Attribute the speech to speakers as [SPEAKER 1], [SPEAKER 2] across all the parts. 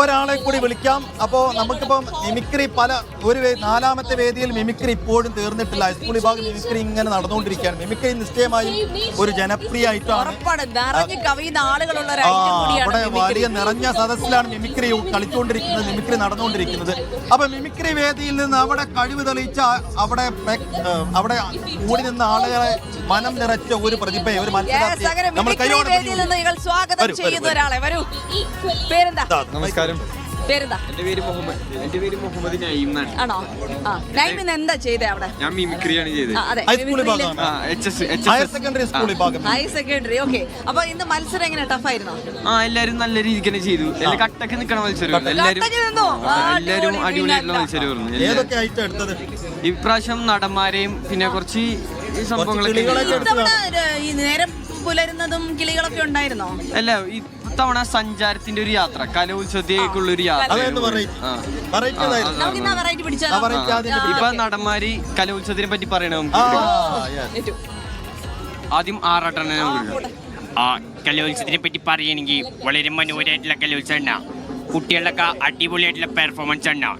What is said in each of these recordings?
[SPEAKER 1] ഒരാളെ കൂടി വിളിക്കാം. അപ്പോ നമുക്കിപ്പം മിമിക്രി നാലാമത്തെ വേദിയിൽ മിമിക്രി ഇപ്പോഴും തീർന്നിട്ടില്ല. ഹൈസ്കൂൾ വിഭാഗം മിമിക്രി ഇങ്ങനെ നടന്നുകൊണ്ടിരിക്കുകയാണ്. മിമിക്രി നിശ്ചയമായും ഒരു ജനപ്രിയമായിട്ടാണ്. അവിടെ വലിയ നിറഞ്ഞ സദസ്സിലാണ് മിമിക്രി കളിച്ചുകൊണ്ടിരിക്കുന്നത്, മിമിക്രി നടന്നുകൊണ്ടിരിക്കുന്നത്. അപ്പൊ മിമിക്രി വേദിയിൽ നിന്ന് അവിടെ കഴിവ് തെളിയിച്ച അവിടെ കൂടി നിന്ന ആളുകളെ മനം നിറച്ച ഒരു പ്രതിഭയെ, ഒരു മത്സരാർത്ഥിയെ നമ്മൾ കൈയോടെ
[SPEAKER 2] സ്വാഗതം ചെയ്യുന്ന ഒരാളെ വരൂ. പേരെന്താ?
[SPEAKER 3] നമസ്കാരം.
[SPEAKER 2] പേരെന്താ?
[SPEAKER 3] എന്റെ പേര് മുഹമ്മദ് നഈം എന്നാണ്.
[SPEAKER 2] ആണോ? നഈം എന്താ ചെയ്തേ അവിടെ?
[SPEAKER 3] ഞാൻ മിമിക്രിയാണ് ചെയ്തത്.
[SPEAKER 1] ഹൈസ്കൂൾ വിഭാഗം, ഹയർ സെക്കൻഡറി സ്കൂൾ വിഭാഗം.
[SPEAKER 2] Higher secondary. ഓക്കെ. അപ്പൊ ഇന്ന് മത്സരം എങ്ങനെ? ടഫ് ആയിരുന്നോ?
[SPEAKER 3] എല്ലാരും നല്ല രീതിക്ക് തന്നെ ചെയ്തു. കട്ടൊക്കെ നിൽക്കണ മത്സരം, എല്ലാരും അടിപൊളിയായിട്ടുള്ള മത്സരമായിരുന്നു.
[SPEAKER 1] ഏതൊക്കെ ഐറ്റം എടുത്തത്?
[SPEAKER 3] ഇപ്രാവശ്യം നടന്മാരെയും പിന്നെ കുറച്ച് സംഭവങ്ങളൊക്കെ.
[SPEAKER 2] നേരം പുലരുന്നതും കിളികളൊക്കെ ഉണ്ടായിരുന്നോ?
[SPEAKER 3] അല്ല, ഇത്തവണ സഞ്ചാരത്തിന്റെ ഒരു യാത്ര, കലോത്സവത്തിലേക്കുള്ള ഒരു യാത്ര. ഇപ്പൊ നടന്മാര് കലോത്സവത്തിനെ പറ്റി പറയണ ആദ്യം ആറാട്ടനെ.
[SPEAKER 4] കലോത്സവത്തിനെ പറ്റി പറയുകയാണെങ്കിൽ വളരെ മനോഹരമായിട്ടുള്ള കലോത്സവം, കുട്ടികളുടെ അടിപൊളിയായിട്ടുള്ള പെർഫോമൻസ് ആണ്.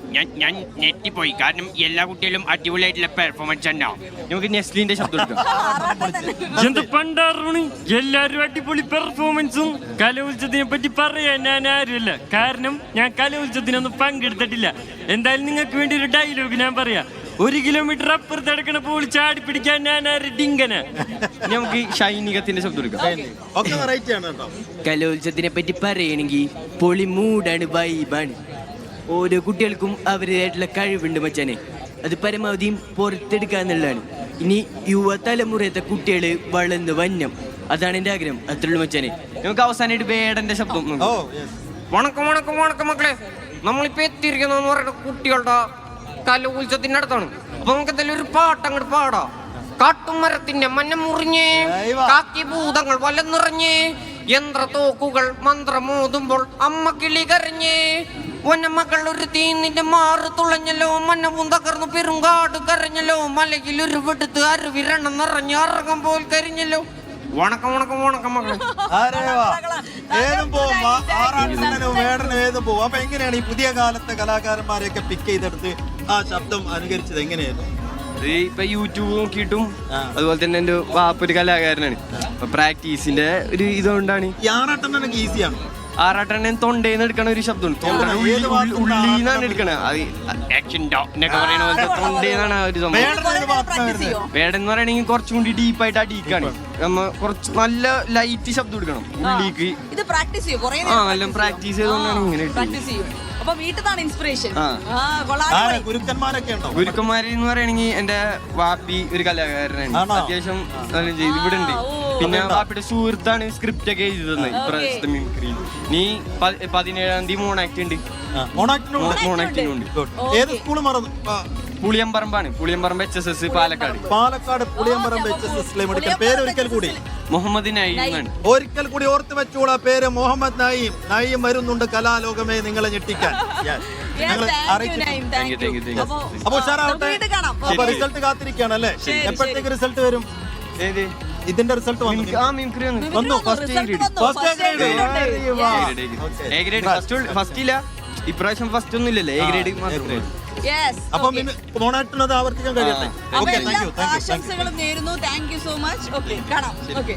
[SPEAKER 4] ഞാൻ ഞെട്ടിപ്പോയി, കാരണം എല്ലാ കുട്ടികളും അടിപൊളിയായിട്ടുള്ള പെർഫോമൻസ് ആണ്.
[SPEAKER 3] നമുക്ക് നെസ്ലിന്റെ ശബ്ദം
[SPEAKER 4] എന്ത് പണ്ടാറുണ്, എല്ലാരും അടിപൊളി പെർഫോമൻസും. കലോത്സവത്തിനെ പറ്റി പറയാൻ ഞാൻ ആരുമല്ല, കാരണം ഞാൻ കലോത്സവത്തിനൊന്നും പങ്കെടുത്തിട്ടില്ല. എന്തായാലും നിങ്ങൾക്ക് വേണ്ടി ഒരു ഡയലോഗ് ഞാൻ പറയാം. 1 കിലോമീറ്റർ അപ്പുറത്ത് എടുക്കണ പോൾ ചാടി പിടിക്കാൻ ഞാൻ ഡിങ്കന.
[SPEAKER 3] നമുക്ക് ഷൈനികത്തിന്റെ ശബ്ദം എടുക്കാം.
[SPEAKER 5] കലോത്സവത്തിനെ പറ്റി പറയണെങ്കിൽ പൊളി മൂടാണ്, വൈബാണ്. ഓരോ കുട്ടികൾക്കും അവരുടേതായിട്ടുള്ള കഴിവുണ്ട് മച്ചാനെ, അത് പരമാവധിയും പുറത്തെടുക്കാന്നുള്ളതാണ്. ഇനി യുവതലമുറത്തെ കുട്ടികള് വളർന്ന് വന്നം, അതാണ് എന്റെ ആഗ്രഹം. അത്രയുള്ളൂ മച്ചാനെ.
[SPEAKER 3] നമുക്ക് അവസാനമായിട്ട് വേടന്റെ ശബ്ദം.
[SPEAKER 6] വണക്കം വണക്കം വണക്കം മക്കളെ, നമ്മളിപ്പോ എത്തിയിരിക്കുന്ന പറയുന്ന കുട്ടികളുടെ കലോത്സവത്തിന്റെ അടുത്താണ്. അപ്പൊ നമുക്ക് എന്തായാലും ഒരു പാട്ട് അങ്ങോട്ട് പാടാം. കാട്ടുമരത്തിന്റെ മഞ്ഞ മുറിഞ്ഞേ, കാക്കി ഭൂതങ്ങൾ വല നിറഞ്ഞേ, യന്ത്ര തോക്കുകൾ മന്ത്രമോതുമ്പോൾ അമ്മ കിളി കരഞ്ഞേ, വനമകൾ ഒരു തീന്നിന്റെ മാറ് തുളഞ്ഞല്ലോ, മന്നവും തകർന്നു പെരുങ്കാട് കരഞ്ഞല്ലോ, മലയിൽ ഒരു വെടുത്ത് അരുവിരണം നിറഞ്ഞ് അറങ്ങം പോൽ കരിഞ്ഞല്ലോ. വണക്കം വണക്കം വണക്കം മക്കളെ.
[SPEAKER 1] അപ്പൊ എങ്ങനെയാണ് ഈ പുതിയ കാലത്തെ കലാകാരന്മാരെയൊക്കെ പിക്ക് ചെയ്തെടുത്ത് ആ ശബ്ദം അനുകരിച്ചത്? എങ്ങനെയായിരുന്നു?
[SPEAKER 3] ഇപ്പൊ യൂട്യൂബ് നോക്കിയിട്ടും അതുപോലെ തന്നെ എന്റെ വാപ്പൊരു കലാകാരനാണ്. പ്രാക്ടീസിന്റെ ഒരു ഇതുകൊണ്ടാണ്.
[SPEAKER 1] ഈസിയാണ്.
[SPEAKER 3] ആറാട്ടണ്ണൻ തൊണ്ടേന്ന് എടുക്കണ ഒരു ശബ്ദം, ഉള്ളിന്നാണ് എടുക്കണ. തൊണ്ടേന്നാണ് ഒരു സംഭവം. വേടൻ എന്ന് പറയണെങ്കിൽ കുറച്ചും കൂടി ഡീപ്പായിട്ട് അടിയിക്കാണ്. നമ്മ കുറച്ച് നല്ല ലൈറ്റ് ശബ്ദം എടുക്കണം ഉള്ളിക്ക്. നല്ല പ്രാക്ടീസ് ചെയ്തുകൊണ്ടാണ് ഇങ്ങനെ. ഗുരുക്കന്മാരെന്ന് പറയണെങ്കിൽ എന്റെ വാപ്പി ഒരു കലാകാരനാണ്, അത്യാവശ്യം ഇവിടെ ഉണ്ട്. പിന്നെ വാപ്പിയുടെ സുഹൃത്താണ് സ്ക്രിപ്റ്റ് ഒക്കെ എഴുതി തന്നെ ഇപ്രാവശ്യത്തെ മിമിക്രി. നീ 17-ാം തീയതി മോണാക്ട് ഉണ്ട്.
[SPEAKER 1] ഏത് സ്കൂള് മറന്നു?
[SPEAKER 3] പുളിയമ്പറമ്പാണ്. പുളിയമ്പറമ്പ് HSS പാലക്കാട്.
[SPEAKER 1] പുളിയമ്പറമ്പ് HSS. പേര് ഒരിക്കൽ കൂടി?
[SPEAKER 3] മുഹമ്മദ് നഈം.
[SPEAKER 1] ഒരിക്കൽ കൂടി ഓർത്ത് വെച്ചോളാ പേര്, മുഹമ്മദ് നഈം. നഈം വരുന്നുണ്ട് കലാലോകമേ നിങ്ങളെ ഞെട്ടിക്കാൻ. അപ്പൊ ഉഷാറാവട്ടെ. അപ്പൊ റിസൾട്ട് കാത്തിരിക്കുകയാണ് അല്ലേ? എപ്പോഴത്തേക്ക് റിസൾട്ട് വരും? ഇതിന്റെ റിസൾട്ട് വന്നു.
[SPEAKER 3] ഫസ്റ്റ് ഇല്ല, ഇപ്രാവശ്യം ഫസ്റ്റ് ഒന്നും ഇല്ലല്ലേ, എ ഗ്രേഡ് മാത്രമേ.
[SPEAKER 1] അപ്പൊ മോണാക്ടിനത് ആവർത്തിക്കാൻ കഴിയട്ടെ.
[SPEAKER 2] ആശംസകളും നേരുന്നു. Thank you so much. Okay, കാണാം. ഓക്കെ.